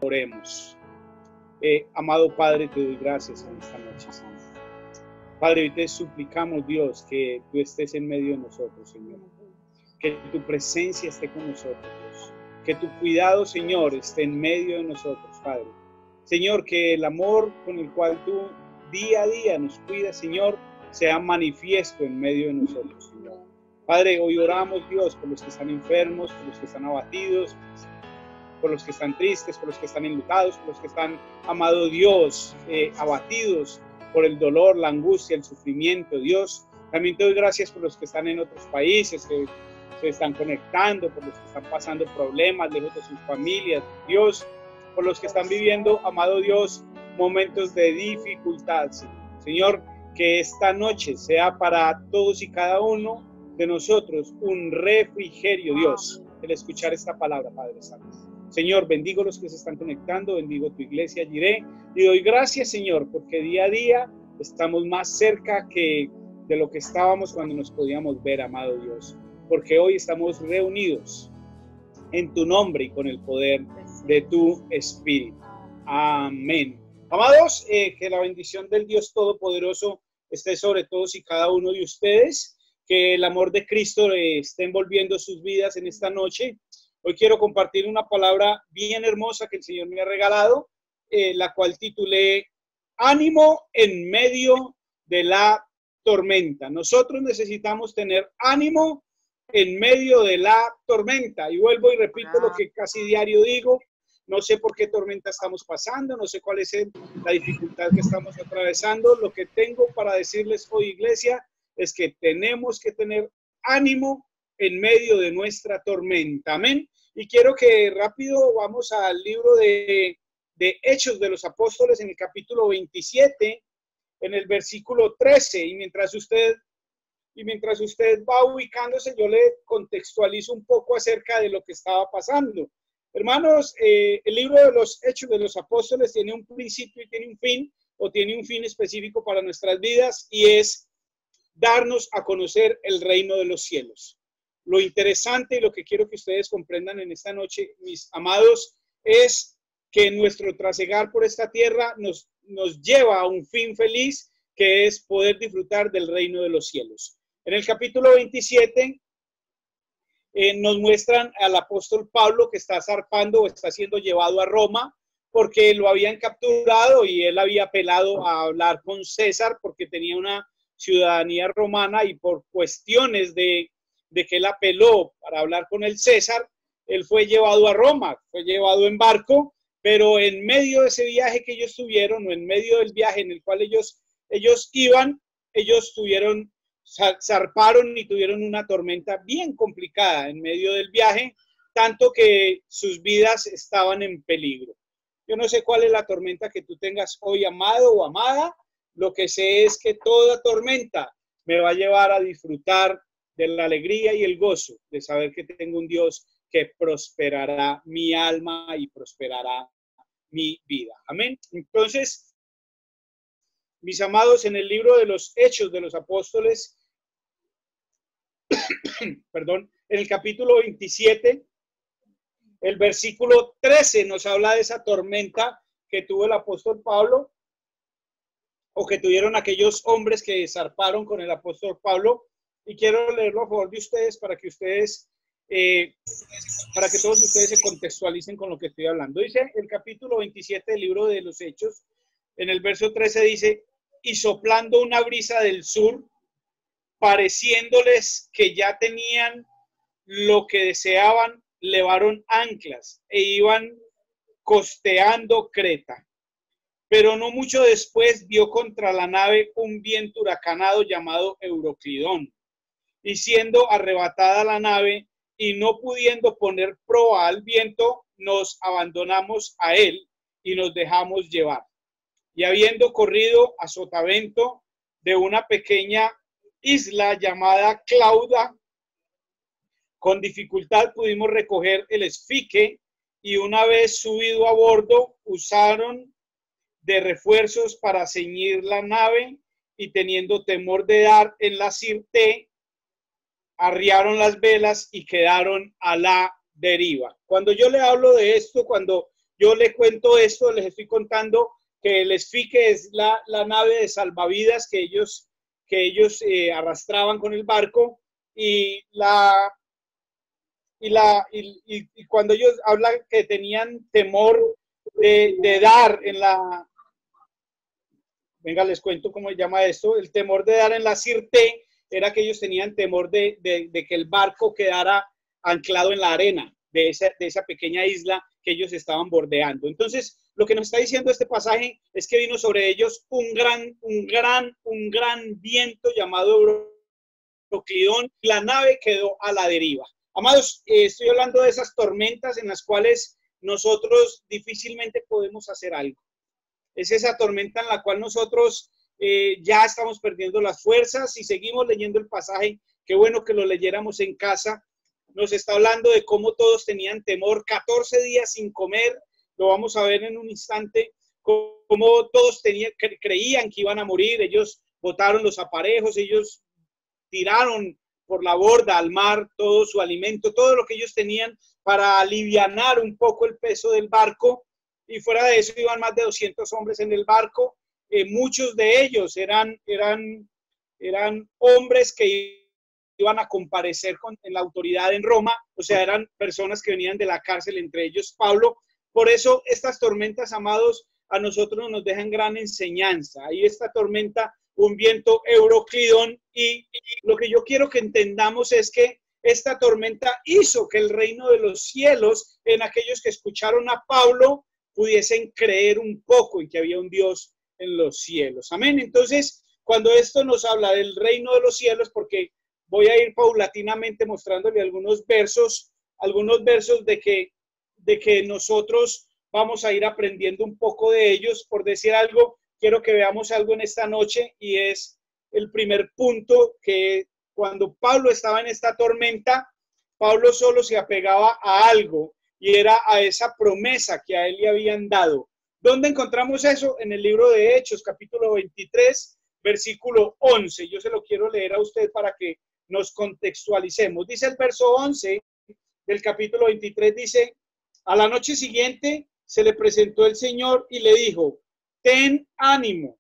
Oremos. Amado Padre, te doy gracias en esta noche, Señor. Padre, hoy te suplicamos, Dios, que tú estés en medio de nosotros, Señor. Que tu presencia esté con nosotros, Dios. Que tu cuidado, Señor, esté en medio de nosotros, Padre. Señor, que el amor con el cual tú día a día nos cuidas, Señor, sea manifiesto en medio de nosotros, Señor. Padre, hoy oramos, Dios, por los que están enfermos, por los que están abatidos, por los que están tristes, por los que están enlutados, por los que están, amado Dios, abatidos por el dolor, la angustia, el sufrimiento, Dios. También te doy gracias por los que están en otros países, que se están conectando, por los que están pasando problemas lejos de sus familias, Dios, por los que están viviendo, amado Dios, momentos de dificultad, Señor, que esta noche sea para todos y cada uno de nosotros un refrigerio, Dios, el escuchar esta palabra, Padre Santo. Señor, bendigo los que se están conectando, bendigo tu iglesia, Jiré, y doy gracias, Señor, porque día a día estamos más cerca que de lo que estábamos cuando nos podíamos ver, amado Dios, porque hoy estamos reunidos en tu nombre y con el poder de tu Espíritu. Amén. Amados, que la bendición del Dios Todopoderoso esté sobre todos y cada uno de ustedes, que el amor de Cristo esté envolviendo sus vidas en esta noche. Hoy quiero compartir una palabra bien hermosa que el Señor me ha regalado, la cual titulé Ánimo en medio de la tormenta. Nosotros necesitamos tener ánimo en medio de la tormenta. Y vuelvo y repito lo que casi diario digo. No sé por qué tormenta estamos pasando, no sé cuál es la dificultad que estamos atravesando. Lo que tengo para decirles hoy, iglesia, es que tenemos que tener ánimo en medio de nuestra tormenta. Amén. Y quiero que rápido vamos al libro de Hechos de los Apóstoles en el capítulo 27, en el versículo 13. Y mientras usted va ubicándose, yo le contextualizo un poco acerca de lo que estaba pasando. Hermanos, el libro de los Hechos de los Apóstoles tiene un principio y tiene un fin, o tiene un fin específico para nuestras vidas, y es darnos a conocer el reino de los cielos. Lo interesante y lo que quiero que ustedes comprendan en esta noche, mis amados, es que nuestro trasegar por esta tierra nos lleva a un fin feliz, que es poder disfrutar del reino de los cielos. En el capítulo 27 nos muestran al apóstol Pablo que está zarpando o está siendo llevado a Roma porque lo habían capturado y él había apelado a hablar con César porque tenía una ciudadanía romana, y por cuestiones de que él apeló para hablar con el César, él fue llevado a Roma, fue llevado en barco, pero en medio de ese viaje que ellos tuvieron, o en medio del viaje en el cual ellos iban, ellos zarparon y tuvieron una tormenta bien complicada en medio del viaje, tanto que sus vidas estaban en peligro. Yo no sé cuál es la tormenta que tú tengas hoy, amado o amada. Lo que sé es que toda tormenta me va a llevar a disfrutar de la alegría y el gozo de saber que tengo un Dios que prosperará mi alma y prosperará mi vida. Amén. Entonces, mis amados, en el libro de los Hechos de los Apóstoles, perdón, en el capítulo 27, el versículo 13 nos habla de esa tormenta que tuvo el apóstol Pablo, o que tuvieron aquellos hombres que zarparon con el apóstol Pablo, y quiero leerlo a favor de ustedes para que todos ustedes se contextualicen con lo que estoy hablando. Dice el capítulo 27 del libro de los Hechos, en el verso 13 dice, y soplando una brisa del sur, pareciéndoles que ya tenían lo que deseaban, levaron anclas e iban costeando Creta. Pero no mucho después dio contra la nave un viento huracanado llamado Euroclidón, y siendo arrebatada la nave y no pudiendo poner proa al viento, nos abandonamos a él y nos dejamos llevar. Y habiendo corrido a sotavento de una pequeña isla llamada Clauda, con dificultad pudimos recoger el esfique, y una vez subido a bordo, usaron de refuerzos para ceñir la nave, y teniendo temor de dar en la Sirte, arriaron las velas y quedaron a la deriva. Cuando yo le hablo de esto, cuando yo le cuento esto, les estoy contando que el esfique es la nave de salvavidas que ellos arrastraban con el barco, y cuando ellos hablan que tenían temor de dar en la, venga, les cuento cómo se llama esto, el temor de dar en la sirte, era que ellos tenían temor de que el barco quedara anclado en la arena de esa pequeña isla que ellos estaban bordeando. Entonces, lo que nos está diciendo este pasaje es que vino sobre ellos un gran viento llamado Euroclidón, y la nave quedó a la deriva. Amados, estoy hablando de esas tormentas en las cuales nosotros difícilmente podemos hacer algo. Es esa tormenta en la cual nosotros ya estamos perdiendo las fuerzas, y seguimos leyendo el pasaje. Qué bueno que lo leyéramos en casa. Nos está hablando de cómo todos tenían temor, 14 días sin comer, lo vamos a ver en un instante, cómo todos creían que iban a morir. Ellos botaron los aparejos, ellos tiraron por la borda al mar todo su alimento, todo lo que ellos tenían para alivianar un poco el peso del barco, y fuera de eso iban más de 200 hombres en el barco. Muchos de ellos eran hombres que iban a comparecer en la autoridad en Roma, o sea, eran personas que venían de la cárcel, entre ellos Pablo. Por eso estas tormentas, amados, a nosotros nos dejan gran enseñanza. Ahí esta tormenta, un viento Euroclidón, y lo que yo quiero que entendamos es que esta tormenta hizo que el reino de los cielos, en aquellos que escucharon a Pablo, pudiesen creer un poco en que había un Dios en los cielos. Amén. Entonces, cuando esto nos habla del reino de los cielos, porque voy a ir paulatinamente mostrándole algunos versos de que nosotros vamos a ir aprendiendo un poco de ellos. Por decir algo, quiero que veamos algo en esta noche, y es el primer punto, que cuando Pablo estaba en esta tormenta, Pablo solo se apegaba a algo, y era a esa promesa que a él le habían dado. ¿Dónde encontramos eso? En el libro de Hechos, capítulo 23, versículo 11. Yo se lo quiero leer a usted para que nos contextualicemos. Dice el verso 11 del capítulo 23, dice: a la noche siguiente se le presentó el Señor y le dijo: ten ánimo,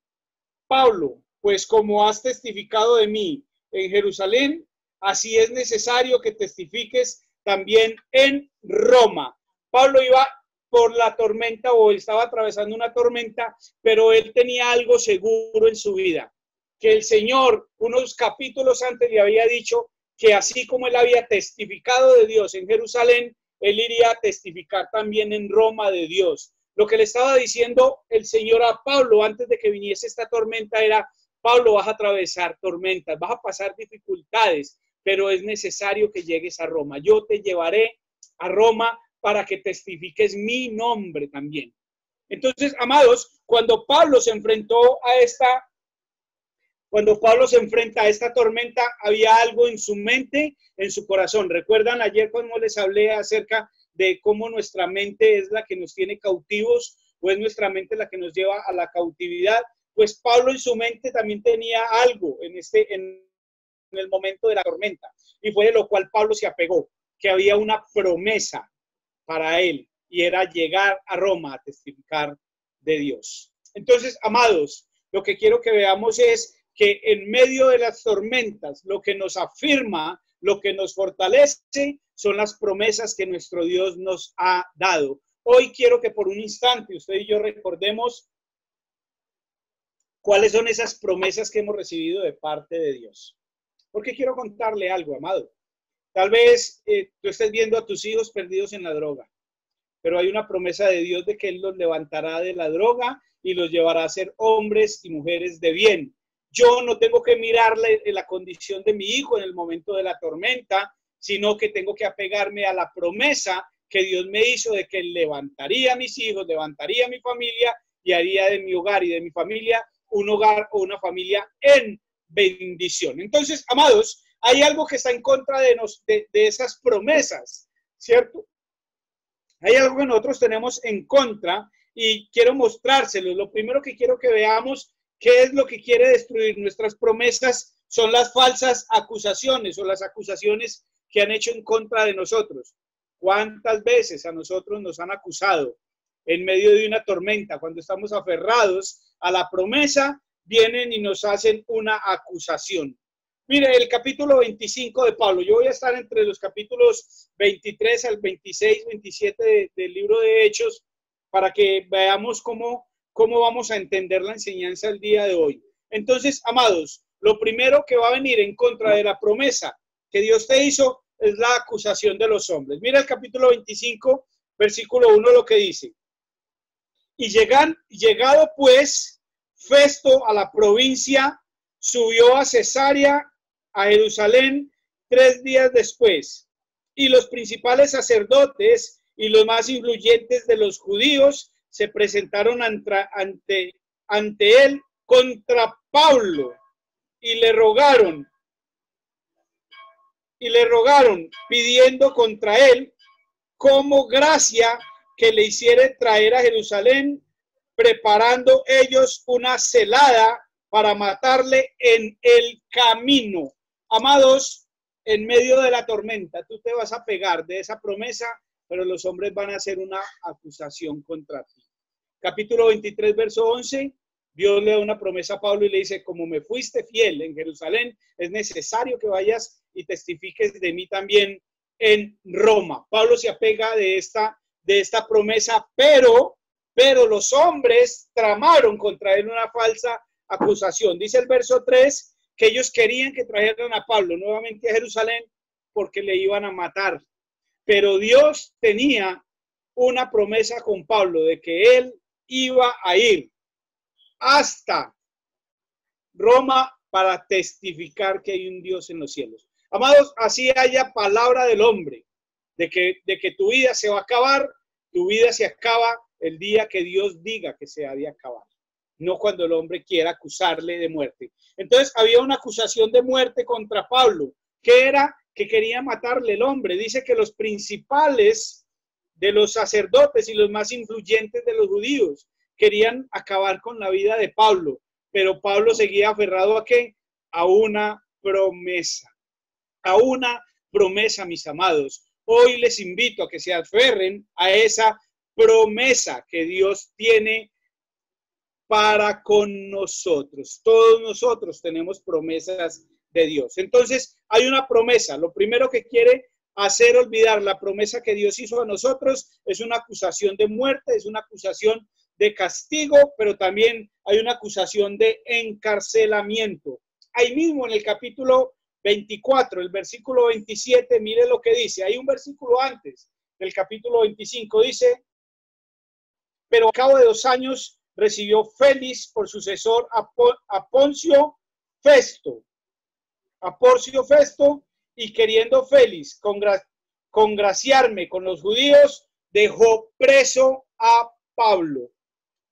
Pablo, pues como has testificado de mí en Jerusalén, así es necesario que testifiques también en Roma. Pablo iba por la tormenta, o estaba atravesando una tormenta, pero él tenía algo seguro en su vida, que el Señor unos capítulos antes le había dicho que así como él había testificado de Dios en Jerusalén, él iría a testificar también en Roma de Dios. Lo que le estaba diciendo el Señor a Pablo antes de que viniese esta tormenta era: Pablo, vas a atravesar tormentas, vas a pasar dificultades, pero es necesario que llegues a Roma. Yo te llevaré a Roma para que testifiques mi nombre también. Entonces, amados, cuando Pablo se enfrenta a esta tormenta, había algo en su mente, en su corazón. ¿Recuerdan ayer cuando les hablé acerca de cómo nuestra mente es la que nos tiene cautivos, o es nuestra mente la que nos lleva a la cautividad? Pues Pablo en su mente también tenía algo en el momento de la tormenta, y fue de lo cual Pablo se apegó, que había una promesa para él, y era llegar a Roma a testificar de Dios. Entonces, amados, lo que quiero que veamos es que en medio de las tormentas, lo que nos afirma, lo que nos fortalece, son las promesas que nuestro Dios nos ha dado. Hoy quiero que por un instante usted y yo recordemos cuáles son esas promesas que hemos recibido de parte de Dios. Porque quiero contarle algo, amado. Tal vez tú estés viendo a tus hijos perdidos en la droga, pero hay una promesa de Dios de que Él los levantará de la droga y los llevará a ser hombres y mujeres de bien. Yo no tengo que mirarle la condición de mi hijo en el momento de la tormenta, sino que tengo que apegarme a la promesa que Dios me hizo de que Él levantaría a mis hijos, levantaría a mi familia y haría de mi hogar y de mi familia un hogar o una familia en bendición. Entonces, amados, hay algo que está en contra de esas promesas, ¿cierto? Hay algo que nosotros tenemos en contra y quiero mostrárselo. Lo primero que quiero que veamos, ¿qué es lo que quiere destruir nuestras promesas? Son las falsas acusaciones, o las acusaciones que han hecho en contra de nosotros. ¿Cuántas veces a nosotros nos han acusado en medio de una tormenta, cuando estamos aferrados a la promesa, vienen y nos hacen una acusación. Mire, el capítulo 25 de Pablo, yo voy a estar entre los capítulos 23 al 26, 27 del libro de Hechos, para que veamos cómo vamos a entender la enseñanza el día de hoy. Entonces, amados, lo primero que va a venir en contra de la promesa que Dios te hizo es la acusación de los hombres. Mira el capítulo 25, versículo 1, lo que dice. Y llegado pues Festo a la provincia, subió a Cesarea, a Jerusalén, 3 días después. Y los principales sacerdotes y los más influyentes de los judíos se presentaron ante él contra Pablo y le rogaron pidiendo contra él como gracia que le hiciera traer a Jerusalén, preparando ellos una celada para matarle en el camino. Amados, en medio de la tormenta, tú te vas a pegar de esa promesa, pero los hombres van a hacer una acusación contra ti. Capítulo 23, verso 11, Dios le da una promesa a Pablo y le dice, como me fuiste fiel en Jerusalén, es necesario que vayas y testifiques de mí también en Roma. Pablo se apega de esta promesa, pero los hombres tramaron contra él una falsa acusación. Dice el verso 3 que ellos querían que trajeran a Pablo nuevamente a Jerusalén porque le iban a matar. Pero Dios tenía una promesa con Pablo de que él iba a ir hasta Roma para testificar que hay un Dios en los cielos. Amados, así haya palabra del hombre de que tu vida se va a acabar, tu vida se acaba el día que Dios diga que se ha de acabar, no cuando el hombre quiera acusarle de muerte. Entonces había una acusación de muerte contra Pablo, que era que quería matarle el hombre. Dice que los principales de los sacerdotes y los más influyentes de los judíos querían acabar con la vida de Pablo, pero Pablo seguía aferrado ¿a qué? A una promesa. A una promesa, mis amados. Hoy les invito a que se aferren a esa promesa que Dios tiene para con nosotros. Todos nosotros tenemos promesas de Dios. Entonces, hay una promesa. Lo primero que quiere hacer olvidar la promesa que Dios hizo a nosotros es una acusación de muerte, es una acusación de castigo, pero también hay una acusación de encarcelamiento. Ahí mismo en el capítulo 24, el versículo 27, mire lo que dice. Hay un versículo antes del capítulo 25, dice, pero a cabo de 2 años recibió Félix por sucesor a Poncio Festo. A Porcio Festo, y queriendo Félix congraciarme con los judíos, dejó preso a Pablo.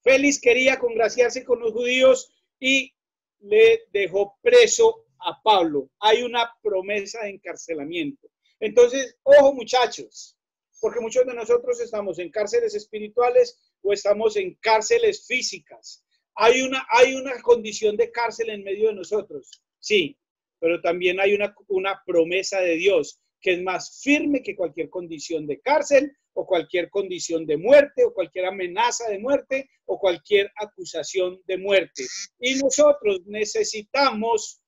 Félix quería congraciarse con los judíos y le dejó preso a Pablo. Hay una promesa de encarcelamiento. Entonces, ojo muchachos, porque muchos de nosotros estamos en cárceles espirituales o estamos en cárceles físicas. Hay una condición de cárcel en medio de nosotros, sí, pero también hay una promesa de Dios que es más firme que cualquier condición de cárcel o cualquier condición de muerte o cualquier amenaza de muerte o cualquier acusación de muerte. Y nosotros necesitamos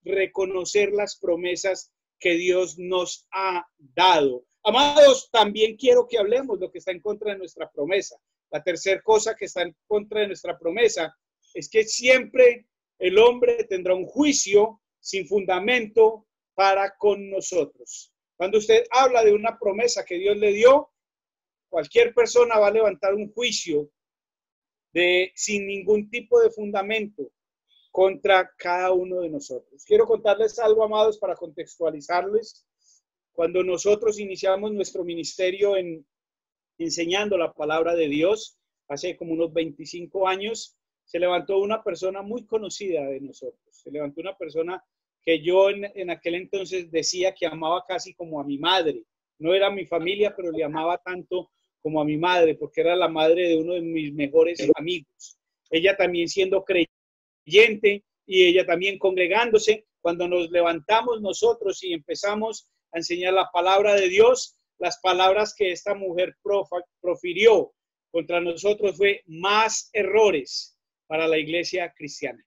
reconocer las promesas que Dios nos ha dado. Amados, también quiero que hablemos de lo que está en contra de nuestra promesa. La tercera cosa que está en contra de nuestra promesa es que siempre el hombre tendrá un juicio sin fundamento para con nosotros. Cuando usted habla de una promesa que Dios le dio, cualquier persona va a levantar un juicio sin ningún tipo de fundamento contra cada uno de nosotros. Quiero contarles algo, amados, para contextualizarles. Cuando nosotros iniciamos nuestro ministerio enseñando la palabra de Dios, hace como unos 25 años, se levantó una persona muy conocida de nosotros. Se levantó una persona que yo en aquel entonces decía que amaba casi como a mi madre. No era mi familia, pero le amaba tanto como a mi madre, porque era la madre de uno de mis mejores amigos. Ella también siendo creyente y ella también congregándose. Cuando nos levantamos nosotros y empezamos a enseñar la palabra de Dios, las palabras que esta mujer profirió contra nosotros fue más errores para la iglesia cristiana.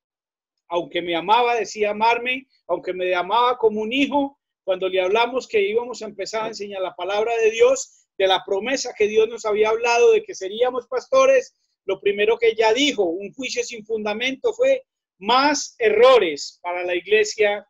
Aunque me amaba, decía amarme, aunque me amaba como un hijo, cuando le hablamos que íbamos a empezar a enseñar la palabra de Dios, de la promesa que Dios nos había hablado de que seríamos pastores, lo primero que ella dijo, un juicio sin fundamento, fue más errores para la iglesia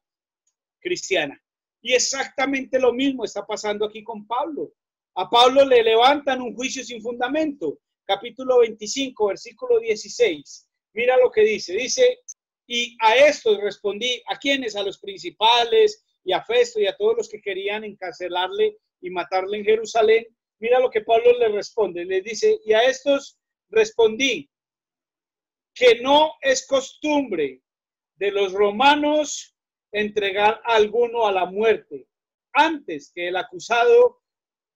cristiana. Y exactamente lo mismo está pasando aquí con Pablo. A Pablo le levantan un juicio sin fundamento. Capítulo 25, versículo 16. Mira lo que dice. Dice, y a estos respondí, ¿a quiénes? A los principales y a Festo y a todos los que querían encarcelarle y matarle en Jerusalén. Mira lo que Pablo le responde. Le dice, y a estos respondí, que no es costumbre de los romanos entregar a alguno a la muerte antes que el acusado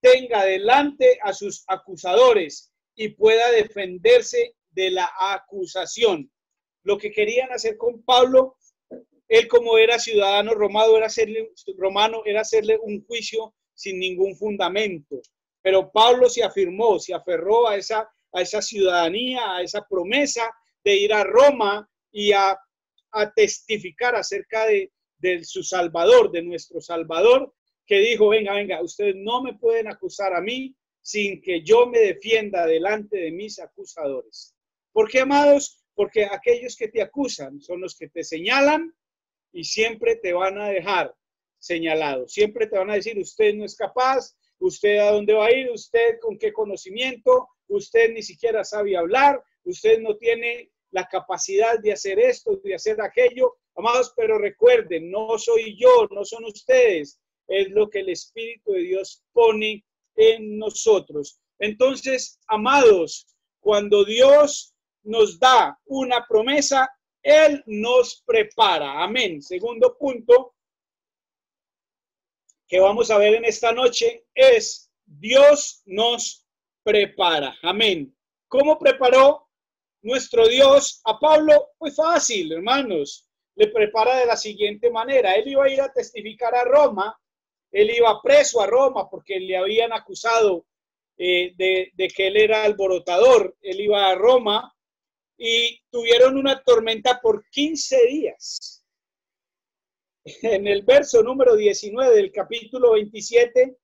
tenga delante a sus acusadores y pueda defenderse de la acusación. Lo que querían hacer con Pablo, él como era ciudadano romano, era hacerle un juicio sin ningún fundamento. Pero Pablo se afirmó, se aferró a esa ciudadanía, a esa promesa de ir a Roma y a testificar acerca de su Salvador, de nuestro Salvador, que dijo, venga, ustedes no me pueden acusar a mí sin que yo me defienda delante de mis acusadores. ¿Por qué, amados? Porque aquellos que te acusan son los que te señalan y siempre te van a dejar señalado. Siempre te van a decir, usted no es capaz, usted a dónde va a ir, usted con qué conocimiento, usted ni siquiera sabe hablar, usted no tiene la capacidad de hacer esto, de hacer aquello. Amados, pero recuerden, no soy yo, no son ustedes, es lo que el Espíritu de Dios pone en nosotros. Entonces, amados, cuando Dios nos da una promesa, Él nos prepara. Amén. Segundo punto que vamos a ver en esta noche es Dios nos prepara. Amén. ¿Cómo preparó nuestro Dios a Pablo? Pues fácil, hermanos. Le prepara de la siguiente manera. Él iba a ir a testificar a Roma. Él iba preso a Roma porque le habían acusado de que él era alborotador. Él iba a Roma y tuvieron una tormenta por 15 días. En el verso número 19 del capítulo 27,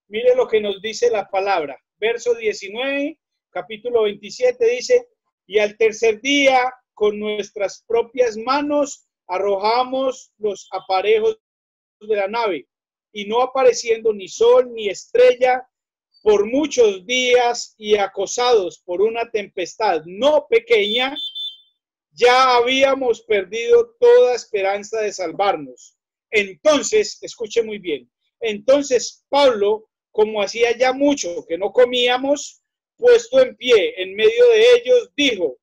mire lo que nos dice la palabra. Verso 19, capítulo 27 dice, y al tercer día con nuestras propias manos arrojamos los aparejos de la nave, y no apareciendo ni sol ni estrella por muchos días y acosados por una tempestad no pequeña, ya habíamos perdido toda esperanza de salvarnos. Entonces, escuche muy bien, entonces Pablo, como hacía ya mucho que no comíamos, puesto en pie en medio de ellos, dijo,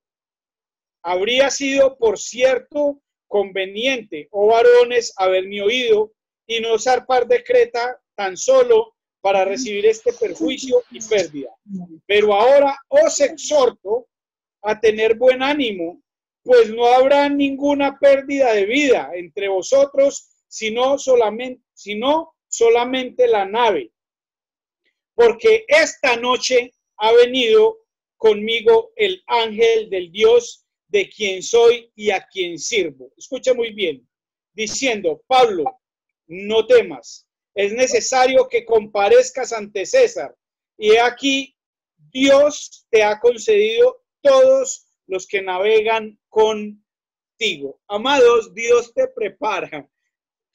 habría sido, por cierto, conveniente, oh varones, haberme oído y no zarpar de Creta tan solo para recibir este perjuicio y pérdida. Pero ahora os exhorto a tener buen ánimo, pues no habrá ninguna pérdida de vida entre vosotros, sino solamente la nave. Porque esta noche ha venido conmigo el ángel del Dios de quien soy y a quien sirvo. Escucha muy bien, diciendo, Pablo, no temas, es necesario que comparezcas ante César. Y aquí Dios te ha concedido todos los que navegan contigo. Amados, Dios te prepara.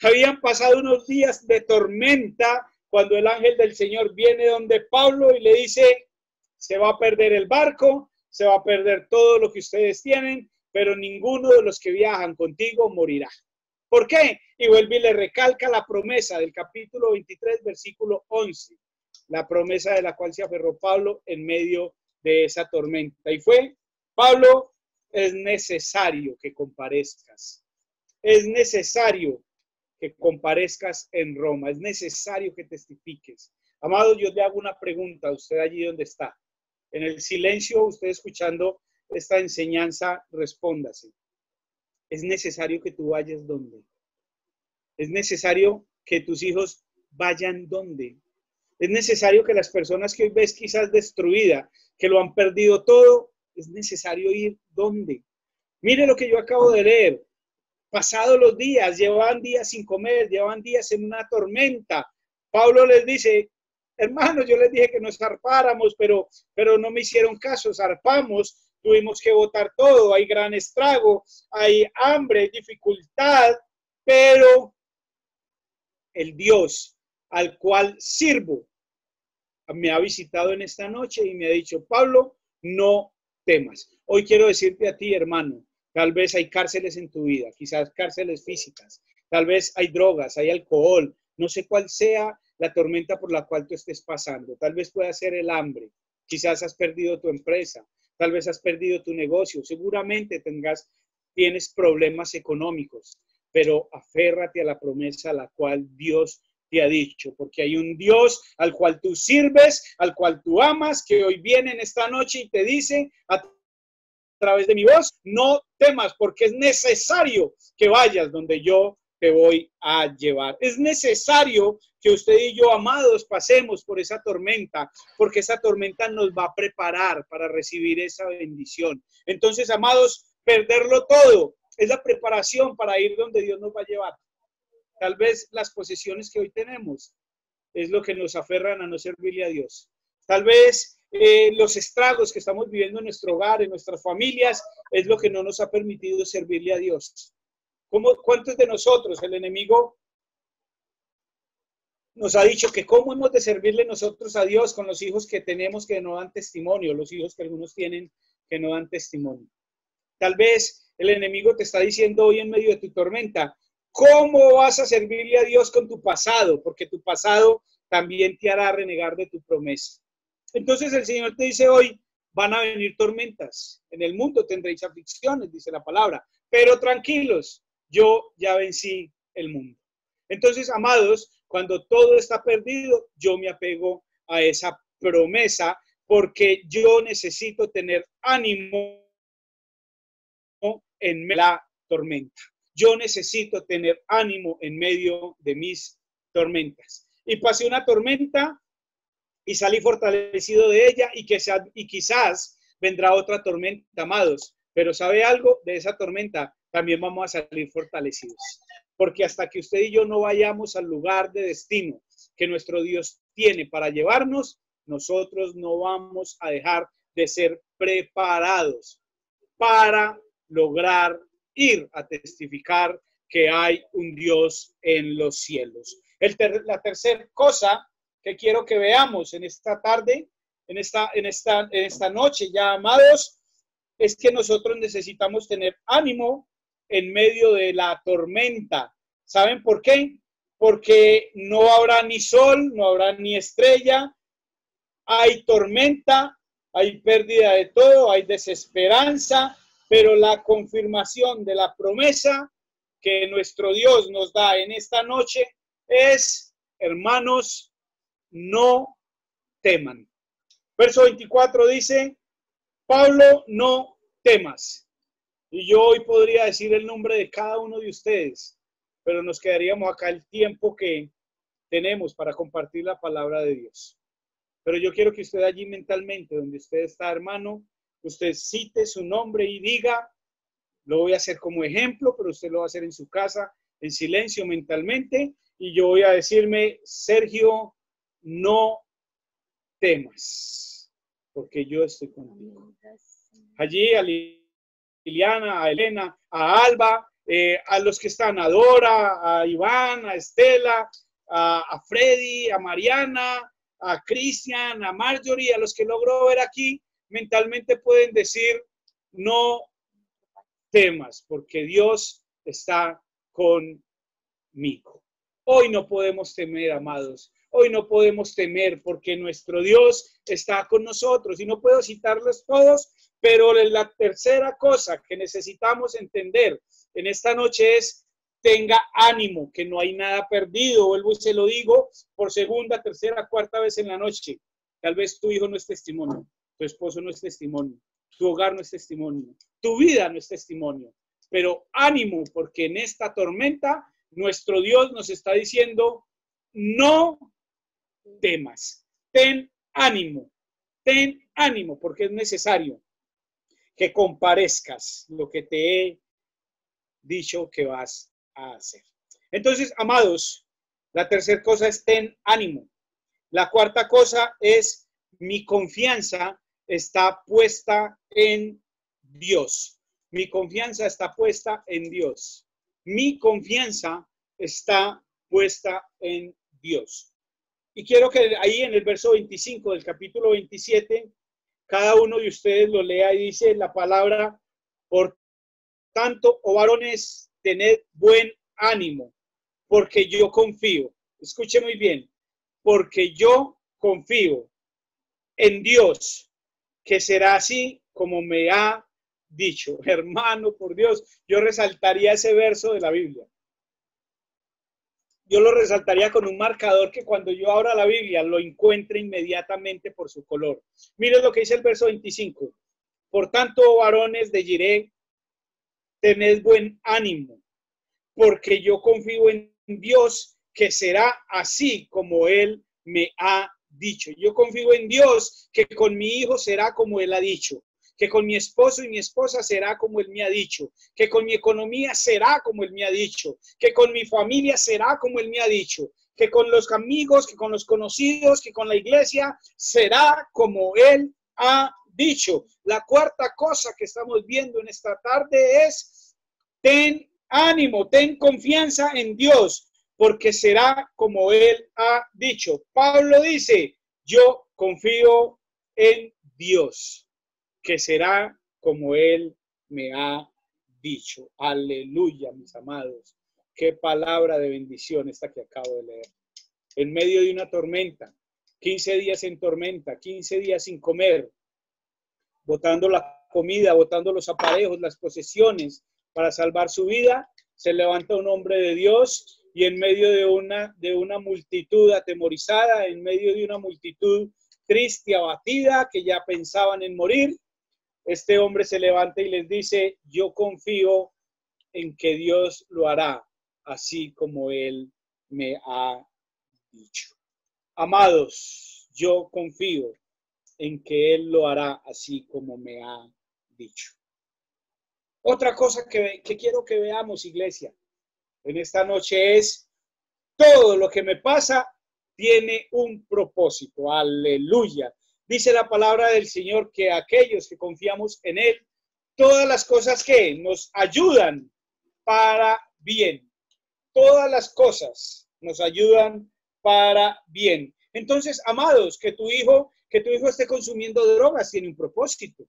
Habían pasado unos días de tormenta cuando el ángel del Señor viene donde Pablo y le dice, se va a perder el barco, se va a perder todo lo que ustedes tienen, pero ninguno de los que viajan contigo morirá. ¿Por qué? Y vuelve y le recalca la promesa del capítulo 23, versículo 11, la promesa de la cual se aferró Pablo en medio de esa tormenta. Y fue, Pablo, es necesario que comparezcas. Es necesario que comparezcas en Roma. Es necesario que testifiques. Amado, yo le hago una pregunta a usted allí donde está. En el silencio, usted escuchando esta enseñanza, respóndase. ¿Es necesario que tú vayas donde? ¿Es necesario que tus hijos vayan donde? Es necesario que las personas que hoy ves quizás destruidas, que lo han perdido todo, es necesario ir ¿dónde? Mire lo que yo acabo de leer. Pasados los días, llevaban días sin comer, llevaban días en una tormenta. Pablo les dice, hermanos, yo les dije que nos zarpáramos, pero no me hicieron caso, zarpamos, tuvimos que botar todo, hay gran estrago, hay hambre, hay dificultad, pero el Dios al cual sirvo me ha visitado en esta noche y me ha dicho, Pablo, no temas. Hoy quiero decirte a ti, hermano, tal vez hay cárceles en tu vida, quizás cárceles físicas, tal vez hay drogas, hay alcohol, no sé cuál sea la tormenta por la cual tú estés pasando, tal vez pueda ser el hambre, quizás has perdido tu empresa, tal vez has perdido tu negocio, seguramente tienes problemas económicos, pero aférrate a la promesa a la cual Dios te ha dicho, porque hay un Dios al cual tú sirves, al cual tú amas, que hoy viene en esta noche y te dice a través de mi voz, no temas, porque es necesario que vayas donde yo te voy a llevar. Es necesario que usted y yo, amados, pasemos por esa tormenta, porque esa tormenta nos va a preparar para recibir esa bendición. Entonces, amados, perderlo todo es la preparación para ir donde Dios nos va a llevar. Tal vez las posesiones que hoy tenemos es lo que nos aferran a no servirle a Dios. Tal vez los estragos que estamos viviendo en nuestro hogar, en nuestras familias, es lo que no nos ha permitido servirle a Dios. ¿Cuántos de nosotros el enemigo nos ha dicho que cómo hemos de servirle nosotros a Dios con los hijos que tenemos que no dan testimonio, los hijos que algunos tienen que no dan testimonio? Tal vez el enemigo te está diciendo hoy en medio de tu tormenta, ¿cómo vas a servirle a Dios con tu pasado? Porque tu pasado también te hará renegar de tu promesa. Entonces el Señor te dice hoy, van a venir tormentas. En el mundo tendréis aflicciones, dice la palabra, pero tranquilos, yo ya vencí el mundo. Entonces, amados, cuando todo está perdido, yo me apego a esa promesa porque yo necesito tener ánimo en la tormenta. Yo necesito tener ánimo en medio de mis tormentas. Y pasé una tormenta y salí fortalecido de ella y quizás vendrá otra tormenta, amados. Pero ¿sabe algo? De esa tormenta también vamos a salir fortalecidos. Porque hasta que usted y yo no vayamos al lugar de destino que nuestro Dios tiene para llevarnos, nosotros no vamos a dejar de ser preparados para lograr ir a testificar que hay un Dios en los cielos. La tercera cosa que quiero que veamos en esta tarde, en esta noche ya, amados, es que nosotros necesitamos tener ánimo en medio de la tormenta. ¿Saben por qué? Porque no habrá ni sol, no habrá ni estrella, hay tormenta, hay pérdida de todo, hay desesperanza, pero la confirmación de la promesa que nuestro Dios nos da en esta noche es, hermanos, no teman. Verso 24 dice, Pablo, no temas. Y yo hoy podría decir el nombre de cada uno de ustedes, pero nos quedaríamos acá el tiempo que tenemos para compartir la palabra de Dios. Pero yo quiero que usted allí mentalmente, donde usted está, hermano, usted cite su nombre y diga, lo voy a hacer como ejemplo, pero usted lo va a hacer en su casa, en silencio mentalmente, y yo voy a decirme, Sergio, no temas, porque yo estoy contigo. Allí a Liliana, a Elena, a Alba, a los que están, a Dora, a Iván, a Estela, a Freddy, a Mariana, a Cristian, a Marjorie, a los que logro ver aquí, mentalmente pueden decir, no temas, porque Dios está conmigo. Hoy no podemos temer, amados. Hoy no podemos temer porque nuestro Dios está con nosotros. Y no puedo citarlos todos, pero la tercera cosa que necesitamos entender en esta noche es tenga ánimo, que no hay nada perdido. Vuelvo y se lo digo por segunda, tercera, cuarta vez en la noche. Tal vez tu hijo no es testimonio, tu esposo no es testimonio, tu hogar no es testimonio, tu vida no es testimonio. Pero ánimo, porque en esta tormenta nuestro Dios nos está diciendo, no temas. Ten ánimo, porque es necesario que comparezcas lo que te he dicho que vas a hacer. Entonces, amados, la tercera cosa es ten ánimo. La cuarta cosa es mi confianza está puesta en Dios. Mi confianza está puesta en Dios. Mi confianza está puesta en Dios. Y quiero que ahí en el verso 25 del capítulo 27, cada uno de ustedes lo lea y dice la palabra: por tanto, oh varones, tened buen ánimo, porque yo confío. Escuche muy bien, porque yo confío en Dios, que será así como me ha dicho. Hermano, por Dios, yo resaltaría ese verso de la Biblia. Yo lo resaltaría con un marcador que cuando yo abra la Biblia lo encuentre inmediatamente por su color. Miren lo que dice el verso 25. Por tanto, varones de Jireh, tened buen ánimo, porque yo confío en Dios, que será así como Él me ha dicho. Yo confío en Dios, que con mi hijo será como Él ha dicho, que con mi esposo y mi esposa será como Él me ha dicho, que con mi economía será como Él me ha dicho, que con mi familia será como Él me ha dicho, que con los amigos, que con los conocidos, que con la iglesia será como Él ha dicho. La cuarta cosa que estamos viendo en esta tarde es: ten ánimo, ten confianza en Dios, porque será como Él ha dicho. Pablo dice: yo confío en Dios, que será como Él me ha dicho. Aleluya, mis amados. Qué palabra de bendición esta que acabo de leer. En medio de una tormenta, 15 días en tormenta, 15 días sin comer, botando la comida, botando los aparejos, las posesiones para salvar su vida, se levanta un hombre de Dios y en medio de una multitud atemorizada, en medio de una multitud triste, abatida, que ya pensaban en morir, este hombre se levanta y les dice: yo confío en que Dios lo hará, así como Él me ha dicho. Amados, yo confío en que Él lo hará así como me ha dicho. Otra cosa que quiero que veamos, iglesia, en esta noche es: todo lo que me pasa tiene un propósito. Aleluya. Dice la palabra del Señor que aquellos que confiamos en Él, todas las cosas que nos ayudan para bien. Todas las cosas nos ayudan para bien. Entonces, amados, que tu hijo esté consumiendo drogas tiene un propósito.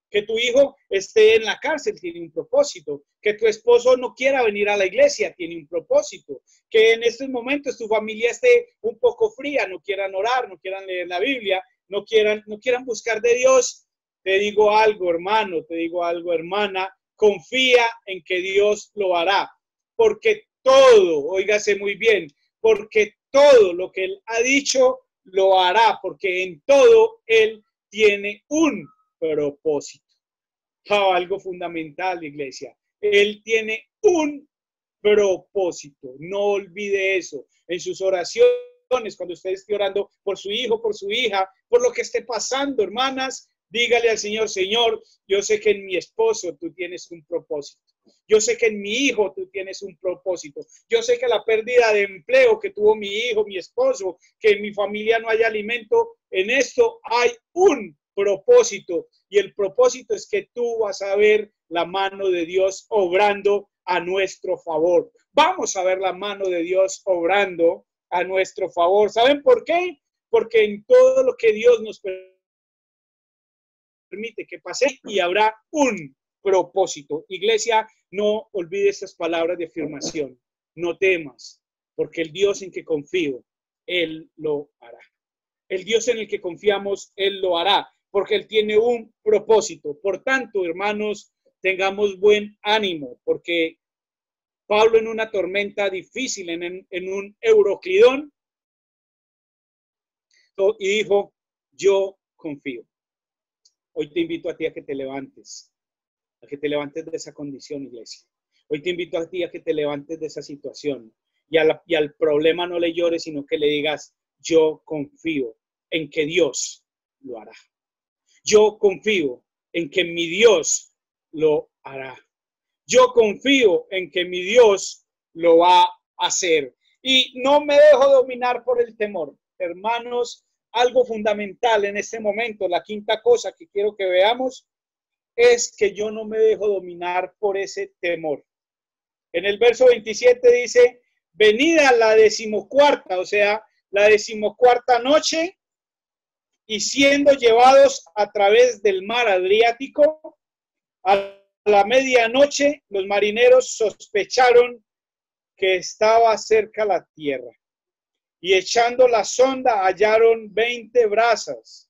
Que tu hijo esté en la cárcel tiene un propósito. Que tu esposo no quiera venir a la iglesia tiene un propósito. Que en estos momentos tu familia esté un poco fría, no quieran orar, no quieran leer la Biblia, no quieran buscar de Dios. Te digo algo, hermano, te digo algo, hermana, confía en que Dios lo hará. Porque todo, óigase muy bien, porque todo lo que Él ha dicho lo hará, porque en todo Él tiene un propósito. Algo fundamental, iglesia. Él tiene un propósito. No olvide eso. En sus oraciones, cuando usted esté orando por su hijo, por su hija, por lo que esté pasando, hermanas, dígale al Señor: Señor, yo sé que en mi esposo tú tienes un propósito. Yo sé que en mi hijo tú tienes un propósito. Yo sé que la pérdida de empleo que tuvo mi hijo, mi esposo, que en mi familia no haya alimento, en esto hay un propósito. Y el propósito es que tú vas a ver la mano de Dios obrando a nuestro favor. Vamos a ver la mano de Dios obrando a nuestro favor. ¿Saben por qué? Porque en todo lo que Dios nos permite que pase, y habrá un propósito. Iglesia, no olvides estas palabras de afirmación. No temas, porque el Dios en que confío, Él lo hará. El Dios en el que confiamos, Él lo hará, porque Él tiene un propósito. Por tanto, hermanos, tengamos buen ánimo, porque Pablo, en una tormenta difícil, en un Euroclidón, y dijo: yo confío. Hoy te invito a ti a que te levantes de esa condición, iglesia. Hoy te invito a ti a que te levantes de esa situación y al problema no le llores, sino que le digas: yo confío en que Dios lo hará. Yo confío en que mi Dios lo hará. Yo confío en que mi Dios lo va a hacer. Y no me dejo dominar por el temor. Hermanos, algo fundamental en este momento, la quinta cosa que quiero que veamos, es que yo no me dejo dominar por ese temor. En el verso 27 dice, venida la 14ª, o sea, la 14ª noche, y siendo llevados a través del mar Adriático, a la medianoche los marineros sospecharon que estaba cerca la tierra, y echando la sonda hallaron 20 brazas,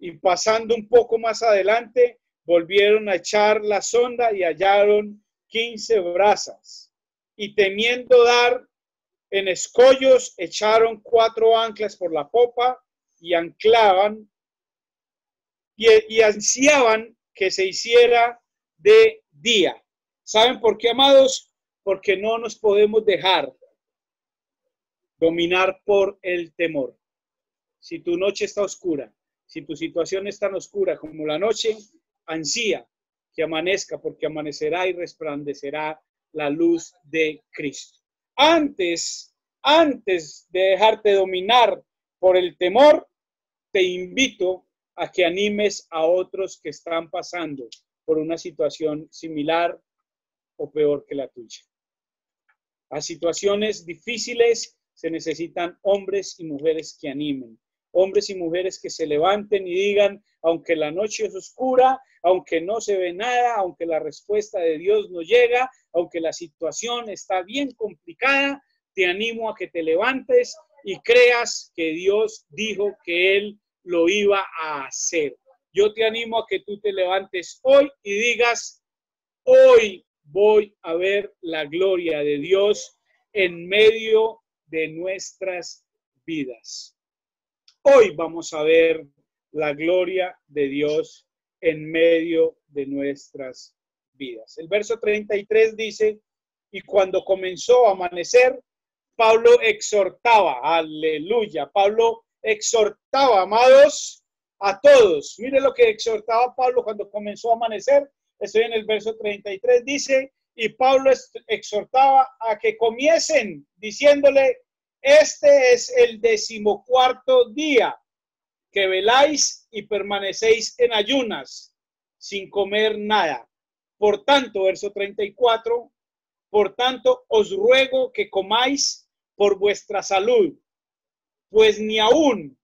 y pasando un poco más adelante volvieron a echar la sonda y hallaron 15 brazas, y temiendo dar en escollos echaron 4 anclas por la popa y anclaban y ansiaban que se hiciera de día. ¿Saben por qué, amados? Porque no nos podemos dejar dominar por el temor. Si tu noche está oscura, si tu situación es tan oscura como la noche, ansía que amanezca, porque amanecerá y resplandecerá la luz de Cristo. Antes de dejarte dominar por el temor, te invito a que animes a otros que están pasando por una situación similar o peor que la tuya. A situaciones difíciles se necesitan hombres y mujeres que animen, hombres y mujeres que se levanten y digan, aunque la noche es oscura, aunque no se ve nada, aunque la respuesta de Dios no llega, aunque la situación está bien complicada, te animo a que te levantes y creas que Dios dijo que Él lo iba a hacer. Yo te animo a que tú te levantes hoy y digas, hoy voy a ver la gloria de Dios en medio de nuestras vidas. Hoy vamos a ver la gloria de Dios en medio de nuestras vidas. El verso 33 dice, y cuando comenzó a amanecer, Pablo exhortaba, aleluya, Pablo exhortaba, amados, a todos. Mire lo que exhortaba Pablo cuando comenzó a amanecer. Estoy en el verso 33, dice, y Pablo exhortaba a que comiesen, diciéndole, este es el 14º día que veláis y permanecéis en ayunas, sin comer nada. Por tanto, verso 34, por tanto os ruego que comáis por vuestra salud, pues ni aún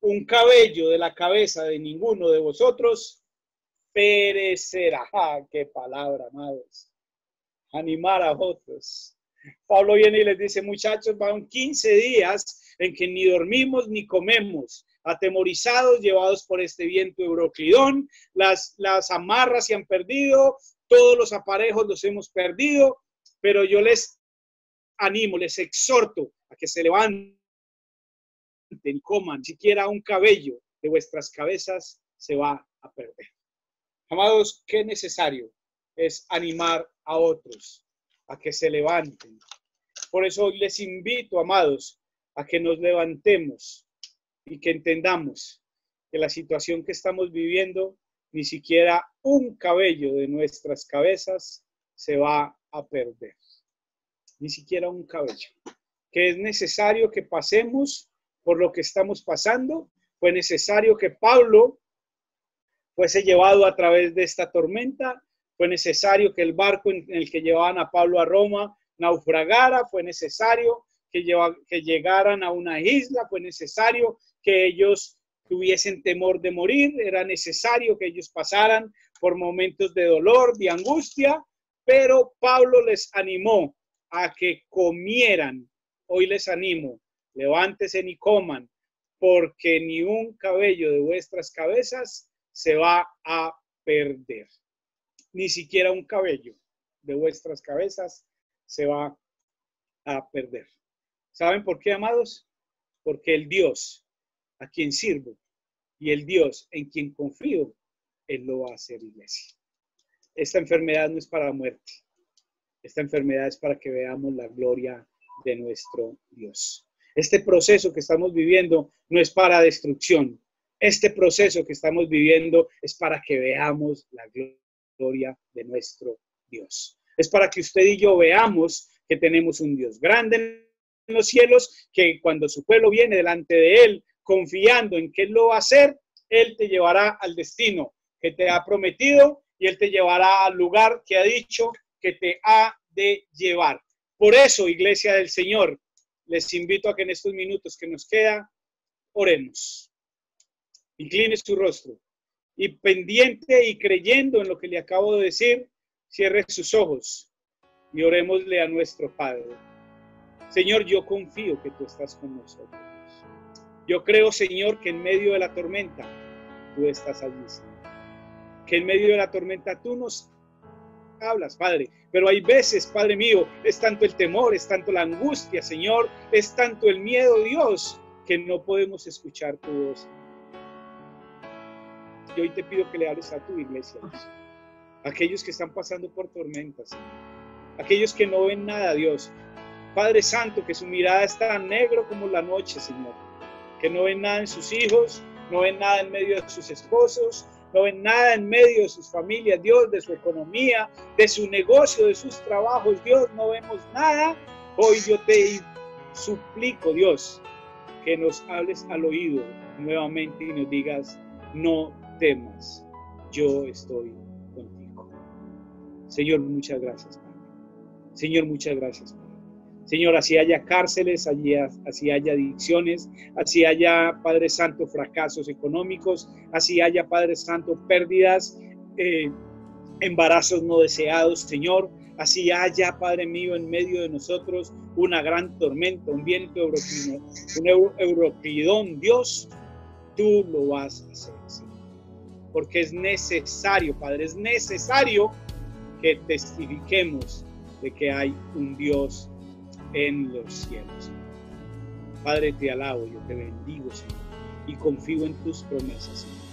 un cabello de la cabeza de ninguno de vosotros perecerá. ¡Ah, qué palabra, amados! Animar a otros. Pablo viene y les dice, muchachos, van 15 días en que ni dormimos ni comemos, atemorizados, llevados por este viento euroclidón, las amarras se han perdido, todos los aparejos los hemos perdido, pero yo les animo, les exhorto a que se levanten y coman, siquiera un cabello de vuestras cabezas se va a perder. Amados, qué necesario es animar a otros a que se levanten. Por eso hoy les invito, amados, a que nos levantemos y que entendamos que la situación que estamos viviendo, ni siquiera un cabello de nuestras cabezas se va a perder. Ni siquiera un cabello. Que es necesario que pasemos por lo que estamos pasando. Fue necesario que Pablo fuese llevado a través de esta tormenta. Fue necesario que el barco en el que llevaban a Pablo a Roma naufragara. Fue necesario que llegaran a una isla. Fue necesario que ellos tuviesen temor de morir. Era necesario que ellos pasaran por momentos de dolor, de angustia. Pero Pablo les animó a que comieran. Hoy les animo, levántense y coman, porque ni un cabello de vuestras cabezas se va a perder. Ni siquiera un cabello de vuestras cabezas se va a perder. ¿Saben por qué, amados? Porque el Dios a quien sirvo y el Dios en quien confío, Él lo va a hacer, iglesia. Esta enfermedad no es para muerte. Esta enfermedad es para que veamos la gloria de nuestro Dios. Este proceso que estamos viviendo no es para destrucción. Este proceso que estamos viviendo es para que veamos la gloria de nuestro Dios. Es para que usted y yo veamos que tenemos un Dios grande en los cielos, que cuando su pueblo viene delante de Él, confiando en que Él lo va a hacer, Él te llevará al destino que te ha prometido y Él te llevará al lugar que ha dicho que te ha de llevar. Por eso, Iglesia del Señor, les invito a que en estos minutos que nos queda, oremos. Incline su rostro y pendiente y creyendo en lo que le acabo de decir, cierre sus ojos y orémosle a nuestro Padre. Señor, yo confío que tú estás con nosotros. Yo creo, Señor, que en medio de la tormenta tú estás allí, Señor. Que en medio de la tormenta tú nos hablas, Padre. Pero hay veces, Padre mío, es tanto el temor, es tanto la angustia, Señor, es tanto el miedo, Dios, que no podemos escuchar tu voz. Y hoy te pido que le hables a tu iglesia, Dios. Aquellos que están pasando por tormentas, Señor. Aquellos que no ven nada, Dios. Padre Santo, que su mirada está negro como la noche, Señor. Que no ven nada en sus hijos, no ven nada en medio de sus esposos, no ven nada en medio de sus familias, Dios, de su economía, de su negocio, de sus trabajos, Dios, no vemos nada. Hoy yo te suplico, Dios, que nos hables al oído nuevamente y nos digas, no temas, yo estoy contigo. Señor, muchas gracias, Padre. Señor, muchas gracias, Padre. Señor, así haya cárceles, así haya adicciones, así haya, Padre Santo, fracasos económicos, así haya, Padre Santo, pérdidas, embarazos no deseados, Señor, así haya, Padre mío, en medio de nosotros una gran tormenta, un viento euroclidón, Dios, tú lo vas a hacer, Señor. Porque es necesario, Padre, es necesario que testifiquemos de que hay un Dios en los cielos. Padre, te alabo, yo te bendigo, Señor, y confío en tus promesas, Señor.